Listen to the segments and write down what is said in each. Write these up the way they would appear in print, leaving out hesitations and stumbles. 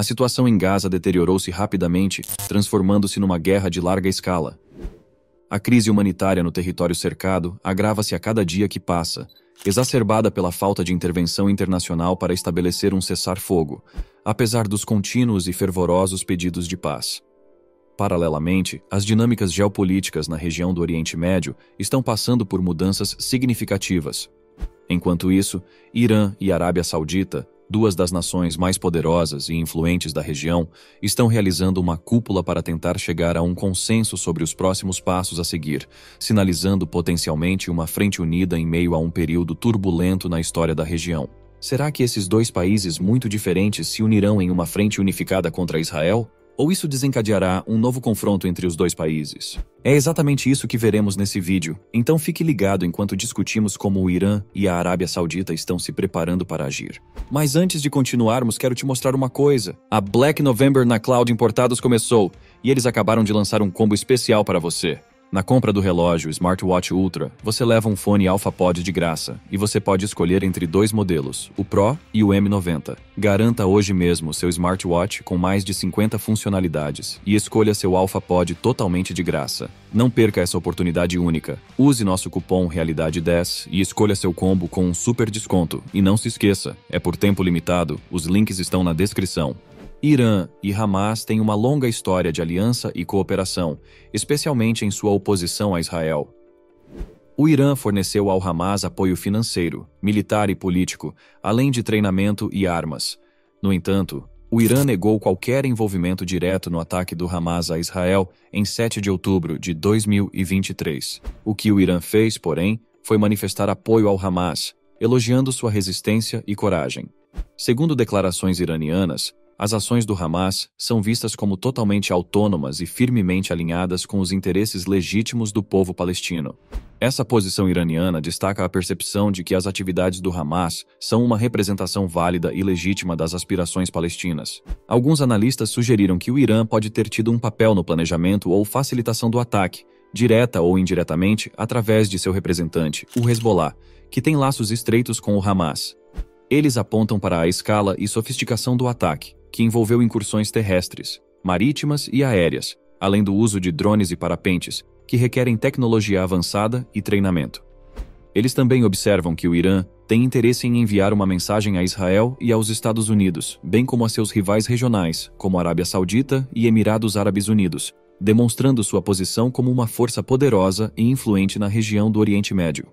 A situação em Gaza deteriorou-se rapidamente, transformando-se numa guerra de larga escala. A crise humanitária no território cercado agrava-se a cada dia que passa, exacerbada pela falta de intervenção internacional para estabelecer um cessar-fogo, apesar dos contínuos e fervorosos pedidos de paz. Paralelamente, as dinâmicas geopolíticas na região do Oriente Médio estão passando por mudanças significativas. Enquanto isso, Irã e Arábia Saudita, duas das nações mais poderosas e influentes da região, estão realizando uma cúpula para tentar chegar a um consenso sobre os próximos passos a seguir, sinalizando potencialmente uma frente unida em meio a um período turbulento na história da região. Será que esses dois países muito diferentes se unirão em uma frente unificada contra Israel? Ou isso desencadeará um novo confronto entre os dois países? É exatamente isso que veremos nesse vídeo, então fique ligado enquanto discutimos como o Irã e a Arábia Saudita estão se preparando para agir. Mas antes de continuarmos, quero te mostrar uma coisa. A Black November na Cloud Importados começou, e eles acabaram de lançar um combo especial para você. Na compra do relógio Smartwatch Ultra, você leva um fone AlphaPod de graça, e você pode escolher entre dois modelos, o Pro e o M90. Garanta hoje mesmo seu smartwatch com mais de 50 funcionalidades, e escolha seu AlphaPod totalmente de graça. Não perca essa oportunidade única. Use nosso cupom Realidade10 e escolha seu combo com um super desconto. E não se esqueça, é por tempo limitado, os links estão na descrição. Irã e Hamas têm uma longa história de aliança e cooperação, especialmente em sua oposição a Israel. O Irã forneceu ao Hamas apoio financeiro, militar e político, além de treinamento e armas. No entanto, o Irã negou qualquer envolvimento direto no ataque do Hamas a Israel em 7 de outubro de 2023. O que o Irã fez, porém, foi manifestar apoio ao Hamas, elogiando sua resistência e coragem. Segundo declarações iranianas, as ações do Hamas são vistas como totalmente autônomas e firmemente alinhadas com os interesses legítimos do povo palestino. Essa posição iraniana destaca a percepção de que as atividades do Hamas são uma representação válida e legítima das aspirações palestinas. Alguns analistas sugeriram que o Irã pode ter tido um papel no planejamento ou facilitação do ataque, direta ou indiretamente, através de seu representante, o Hezbollah, que tem laços estreitos com o Hamas. Eles apontam para a escala e sofisticação do ataque, que envolveu incursões terrestres, marítimas e aéreas, além do uso de drones e parapentes, que requerem tecnologia avançada e treinamento. Eles também observam que o Irã tem interesse em enviar uma mensagem a Israel e aos Estados Unidos, bem como a seus rivais regionais, como a Arábia Saudita e Emirados Árabes Unidos, demonstrando sua posição como uma força poderosa e influente na região do Oriente Médio.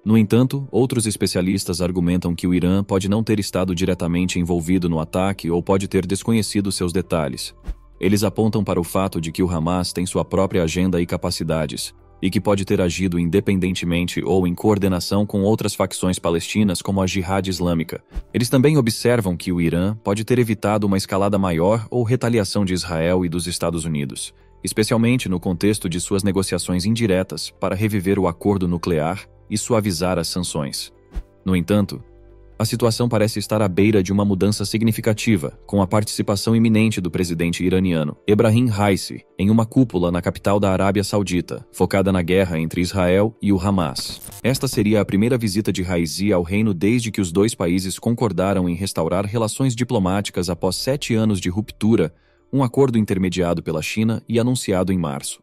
No entanto, outros especialistas argumentam que o Irã pode não ter estado diretamente envolvido no ataque ou pode ter desconhecido seus detalhes. Eles apontam para o fato de que o Hamas tem sua própria agenda e capacidades, e que pode ter agido independentemente ou em coordenação com outras facções palestinas como a Jihad Islâmica. Eles também observam que o Irã pode ter evitado uma escalada maior ou retaliação de Israel e dos Estados Unidos, especialmente no contexto de suas negociações indiretas para reviver o acordo nuclear e suavizar as sanções. No entanto, a situação parece estar à beira de uma mudança significativa, com a participação iminente do presidente iraniano, Ebrahim Raisi, em uma cúpula na capital da Arábia Saudita, focada na guerra entre Israel e o Hamas. Esta seria a primeira visita de Raisi ao reino desde que os dois países concordaram em restaurar relações diplomáticas após 7 anos de ruptura, um acordo intermediado pela China e anunciado em março.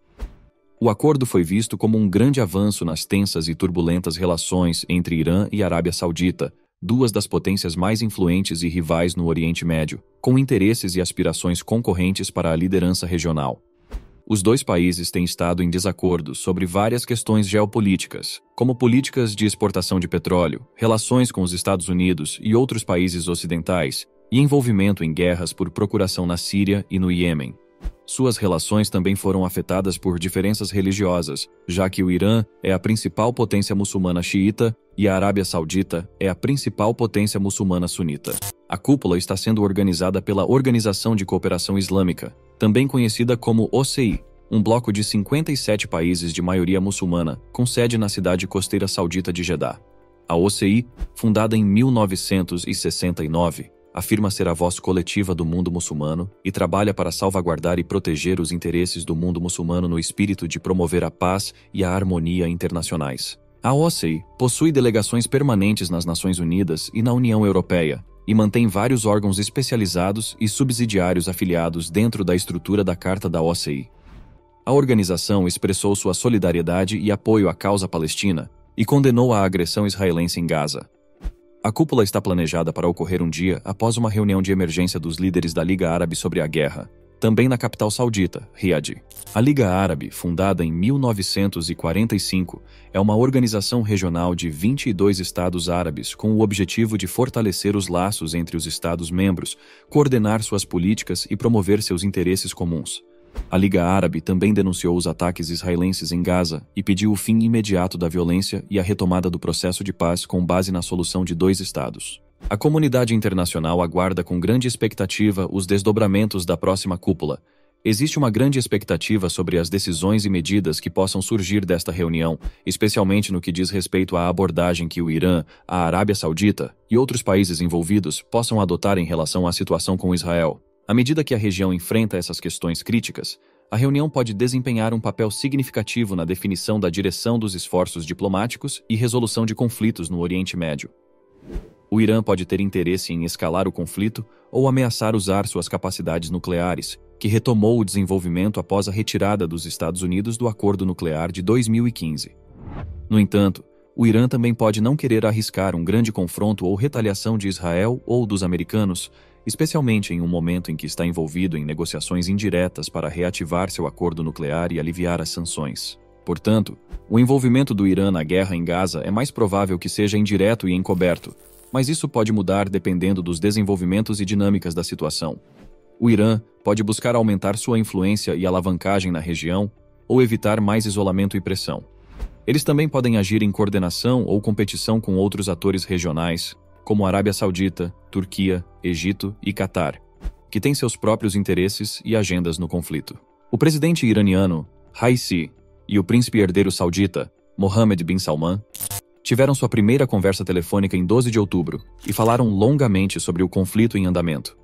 O acordo foi visto como um grande avanço nas tensas e turbulentas relações entre Irã e Arábia Saudita, duas das potências mais influentes e rivais no Oriente Médio, com interesses e aspirações concorrentes para a liderança regional. Os dois países têm estado em desacordo sobre várias questões geopolíticas, como políticas de exportação de petróleo, relações com os Estados Unidos e outros países ocidentais, e envolvimento em guerras por procuração na Síria e no Iêmen. Suas relações também foram afetadas por diferenças religiosas, já que o Irã é a principal potência muçulmana xiita e a Arábia Saudita é a principal potência muçulmana sunita. A cúpula está sendo organizada pela Organização de Cooperação Islâmica, também conhecida como OCI, um bloco de 57 países de maioria muçulmana, com sede na cidade costeira saudita de Jeddah. A OCI, fundada em 1969, afirma ser a voz coletiva do mundo muçulmano e trabalha para salvaguardar e proteger os interesses do mundo muçulmano no espírito de promover a paz e a harmonia internacionais. A OCI possui delegações permanentes nas Nações Unidas e na União Europeia, e mantém vários órgãos especializados e subsidiários afiliados dentro da estrutura da Carta da OCI. A organização expressou sua solidariedade e apoio à causa palestina e condenou a agressão israelense em Gaza. A cúpula está planejada para ocorrer um dia após uma reunião de emergência dos líderes da Liga Árabe sobre a guerra, também na capital saudita, Riad. A Liga Árabe, fundada em 1945, é uma organização regional de 22 estados árabes com o objetivo de fortalecer os laços entre os estados-membros, coordenar suas políticas e promover seus interesses comuns. A Liga Árabe também denunciou os ataques israelenses em Gaza e pediu o fim imediato da violência e a retomada do processo de paz com base na solução de 2 estados. A comunidade internacional aguarda com grande expectativa os desdobramentos da próxima cúpula. Existe uma grande expectativa sobre as decisões e medidas que possam surgir desta reunião, especialmente no que diz respeito à abordagem que o Irã, a Arábia Saudita e outros países envolvidos possam adotar em relação à situação com Israel. À medida que a região enfrenta essas questões críticas, a reunião pode desempenhar um papel significativo na definição da direção dos esforços diplomáticos e resolução de conflitos no Oriente Médio. O Irã pode ter interesse em escalar o conflito ou ameaçar usar suas capacidades nucleares, que retomou o desenvolvimento após a retirada dos Estados Unidos do Acordo Nuclear de 2015. No entanto, o Irã também pode não querer arriscar um grande confronto ou retaliação de Israel ou dos americanos, especialmente em um momento em que está envolvido em negociações indiretas para reativar seu acordo nuclear e aliviar as sanções. Portanto, o envolvimento do Irã na guerra em Gaza é mais provável que seja indireto e encoberto, mas isso pode mudar dependendo dos desenvolvimentos e dinâmicas da situação. O Irã pode buscar aumentar sua influência e alavancagem na região ou evitar mais isolamento e pressão. Eles também podem agir em coordenação ou competição com outros atores regionais, como Arábia Saudita, Turquia, Egito e Catar, que têm seus próprios interesses e agendas no conflito. O presidente iraniano, Raisi, e o príncipe herdeiro saudita, Mohammed bin Salman, tiveram sua primeira conversa telefônica em 12 de outubro e falaram longamente sobre o conflito em andamento.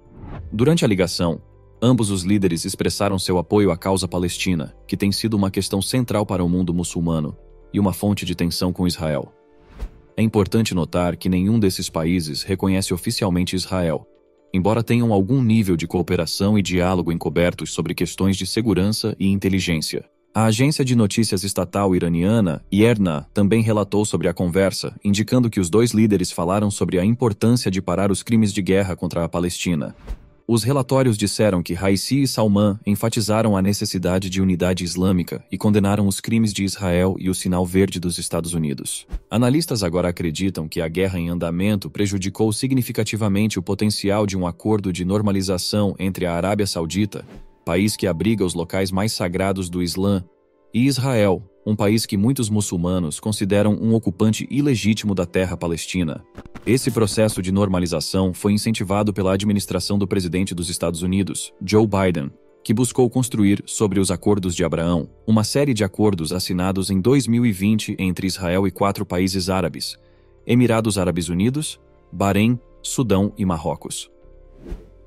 Durante a ligação, ambos os líderes expressaram seu apoio à causa palestina, que tem sido uma questão central para o mundo muçulmano e uma fonte de tensão com Israel. É importante notar que nenhum desses países reconhece oficialmente Israel, embora tenham algum nível de cooperação e diálogo encobertos sobre questões de segurança e inteligência. A agência de notícias estatal iraniana, IRNA, também relatou sobre a conversa, indicando que os 2 líderes falaram sobre a importância de parar os crimes de guerra contra a Palestina. Os relatórios disseram que Raisi e Salman enfatizaram a necessidade de unidade islâmica e condenaram os crimes de Israel e o sinal verde dos Estados Unidos. Analistas agora acreditam que a guerra em andamento prejudicou significativamente o potencial de um acordo de normalização entre a Arábia Saudita, país que abriga os locais mais sagrados do Islã, e Israel, um país que muitos muçulmanos consideram um ocupante ilegítimo da terra palestina. Esse processo de normalização foi incentivado pela administração do presidente dos Estados Unidos, Joe Biden, que buscou construir sobre os Acordos de Abraão, uma série de acordos assinados em 2020 entre Israel e 4 países árabes: Emirados Árabes Unidos, Bahrein, Sudão e Marrocos.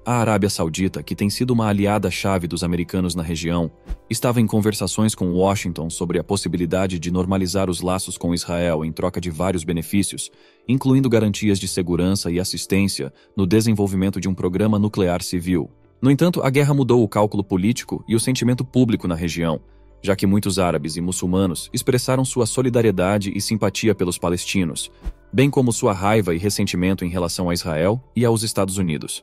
A Arábia Saudita, que tem sido uma aliada-chave dos americanos na região, estava em conversações com Washington sobre a possibilidade de normalizar os laços com Israel em troca de vários benefícios, incluindo garantias de segurança e assistência no desenvolvimento de um programa nuclear civil. No entanto, a guerra mudou o cálculo político e o sentimento público na região, já que muitos árabes e muçulmanos expressaram sua solidariedade e simpatia pelos palestinos, bem como sua raiva e ressentimento em relação a Israel e aos Estados Unidos.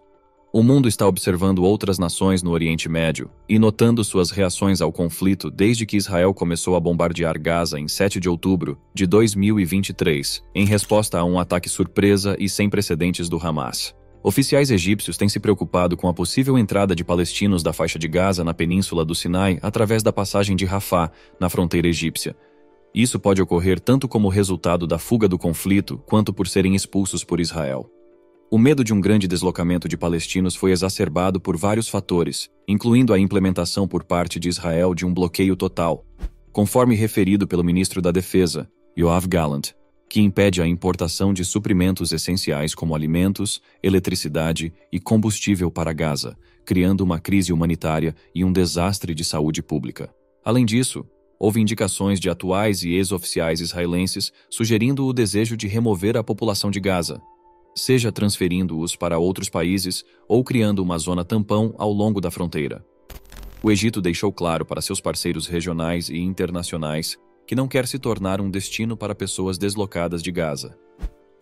O mundo está observando outras nações no Oriente Médio e notando suas reações ao conflito desde que Israel começou a bombardear Gaza em 7 de outubro de 2023, em resposta a um ataque surpresa e sem precedentes do Hamas. Oficiais egípcios têm se preocupado com a possível entrada de palestinos da faixa de Gaza na península do Sinai através da passagem de Rafah, na fronteira egípcia. Isso pode ocorrer tanto como resultado da fuga do conflito, quanto por serem expulsos por Israel. O medo de um grande deslocamento de palestinos foi exacerbado por vários fatores, incluindo a implementação por parte de Israel de um bloqueio total, conforme referido pelo ministro da Defesa, Yoav Gallant, que impede a importação de suprimentos essenciais como alimentos, eletricidade e combustível para Gaza, criando uma crise humanitária e um desastre de saúde pública. Além disso, houve indicações de atuais e ex-oficiais israelenses sugerindo o desejo de remover a população de Gaza. seja transferindo-os para outros países ou criando uma zona tampão ao longo da fronteira. O Egito deixou claro para seus parceiros regionais e internacionais que não quer se tornar um destino para pessoas deslocadas de Gaza.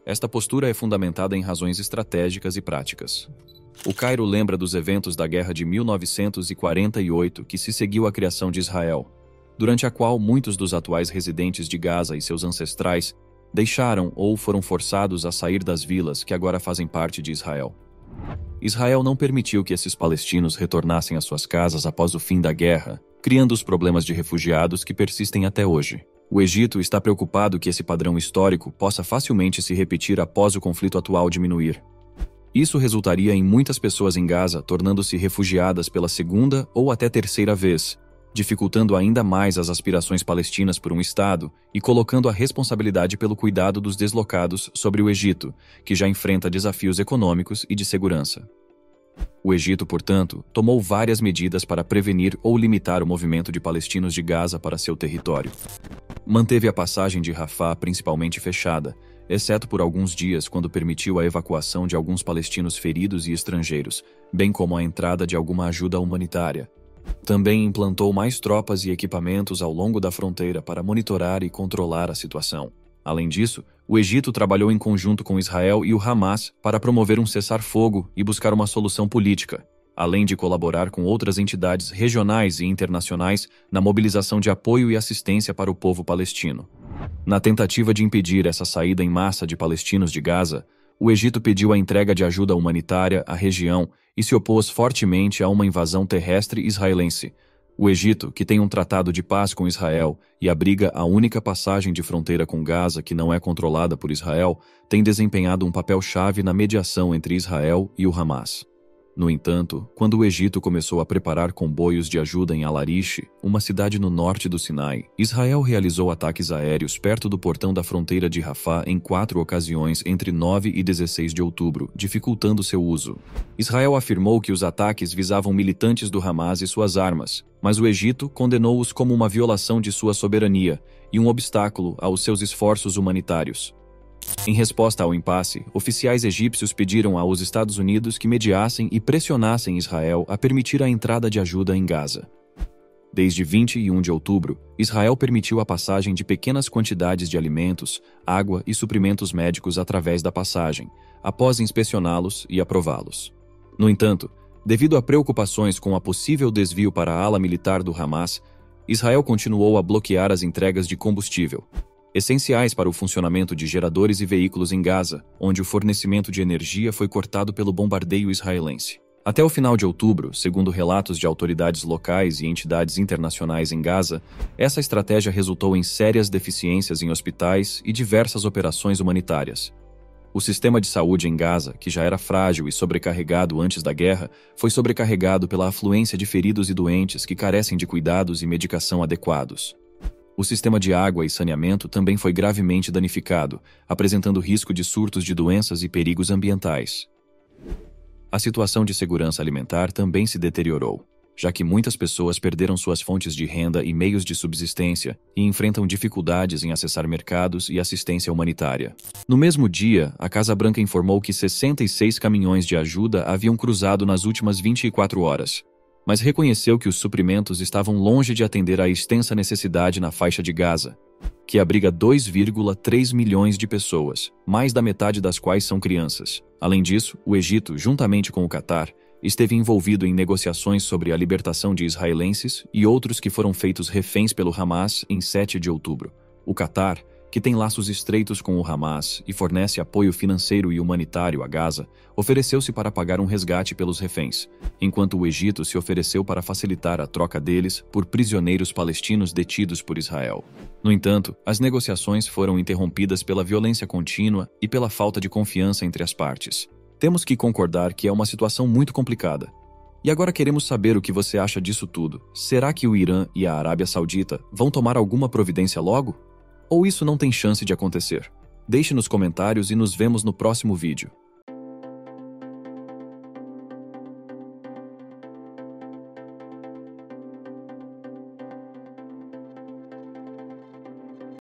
Esta postura é fundamentada em razões estratégicas e práticas. O Cairo lembra dos eventos da Guerra de 1948 que se seguiu à criação de Israel, durante a qual muitos dos atuais residentes de Gaza e seus ancestrais deixaram ou foram forçados a sair das vilas que agora fazem parte de Israel. Israel não permitiu que esses palestinos retornassem às suas casas após o fim da guerra, criando os problemas de refugiados que persistem até hoje. O Egito está preocupado que esse padrão histórico possa facilmente se repetir após o conflito atual diminuir. Isso resultaria em muitas pessoas em Gaza tornando-se refugiadas pela segunda ou até terceira vez, dificultando ainda mais as aspirações palestinas por um Estado e colocando a responsabilidade pelo cuidado dos deslocados sobre o Egito, que já enfrenta desafios econômicos e de segurança. O Egito, portanto, tomou várias medidas para prevenir ou limitar o movimento de palestinos de Gaza para seu território. Manteve a passagem de Rafah principalmente fechada, exceto por alguns dias quando permitiu a evacuação de alguns palestinos feridos e estrangeiros, bem como a entrada de alguma ajuda humanitária. Também implantou mais tropas e equipamentos ao longo da fronteira para monitorar e controlar a situação. Além disso, o Egito trabalhou em conjunto com Israel e o Hamas para promover um cessar-fogo e buscar uma solução política, além de colaborar com outras entidades regionais e internacionais na mobilização de apoio e assistência para o povo palestino. Na tentativa de impedir essa saída em massa de palestinos de Gaza, o Egito pediu a entrega de ajuda humanitária à região e se opôs fortemente a uma invasão terrestre israelense. O Egito, que tem um tratado de paz com Israel e abriga a única passagem de fronteira com Gaza que não é controlada por Israel, tem desempenhado um papel-chave na mediação entre Israel e o Hamas. No entanto, quando o Egito começou a preparar comboios de ajuda em Al-Arish, uma cidade no norte do Sinai, Israel realizou ataques aéreos perto do portão da fronteira de Rafah em 4 ocasiões entre 9 e 16 de outubro, dificultando seu uso. Israel afirmou que os ataques visavam militantes do Hamas e suas armas, mas o Egito condenou-os como uma violação de sua soberania e um obstáculo aos seus esforços humanitários. Em resposta ao impasse, oficiais egípcios pediram aos Estados Unidos que mediassem e pressionassem Israel a permitir a entrada de ajuda em Gaza. Desde 21 de outubro, Israel permitiu a passagem de pequenas quantidades de alimentos, água e suprimentos médicos através da passagem, após inspecioná-los e aprová-los. No entanto, devido a preocupações com a possível desvio para a ala militar do Hamas, Israel continuou a bloquear as entregas de combustível, essenciais para o funcionamento de geradores e veículos em Gaza, onde o fornecimento de energia foi cortado pelo bombardeio israelense. Até o final de outubro, segundo relatos de autoridades locais e entidades internacionais em Gaza, essa estratégia resultou em sérias deficiências em hospitais e diversas operações humanitárias. O sistema de saúde em Gaza, que já era frágil e sobrecarregado antes da guerra, foi sobrecarregado pela afluência de feridos e doentes que carecem de cuidados e medicação adequados. O sistema de água e saneamento também foi gravemente danificado, apresentando risco de surtos de doenças e perigos ambientais. A situação de segurança alimentar também se deteriorou, já que muitas pessoas perderam suas fontes de renda e meios de subsistência e enfrentam dificuldades em acessar mercados e assistência humanitária. No mesmo dia, a Casa Branca informou que 66 caminhões de ajuda haviam cruzado nas últimas 24 horas, mas reconheceu que os suprimentos estavam longe de atender à extensa necessidade na faixa de Gaza, que abriga 2,3 milhões de pessoas, mais da metade das quais são crianças. Além disso, o Egito, juntamente com o Catar, esteve envolvido em negociações sobre a libertação de israelenses e outros que foram feitos reféns pelo Hamas em 7 de outubro. O Catar, que tem laços estreitos com o Hamas e fornece apoio financeiro e humanitário a Gaza, ofereceu-se para pagar um resgate pelos reféns, enquanto o Egito se ofereceu para facilitar a troca deles por prisioneiros palestinos detidos por Israel. No entanto, as negociações foram interrompidas pela violência contínua e pela falta de confiança entre as partes. Temos que concordar que é uma situação muito complicada. E agora queremos saber o que você acha disso tudo. Será que o Irã e a Arábia Saudita vão tomar alguma providência logo? Ou isso não tem chance de acontecer? Deixe nos comentários e nos vemos no próximo vídeo.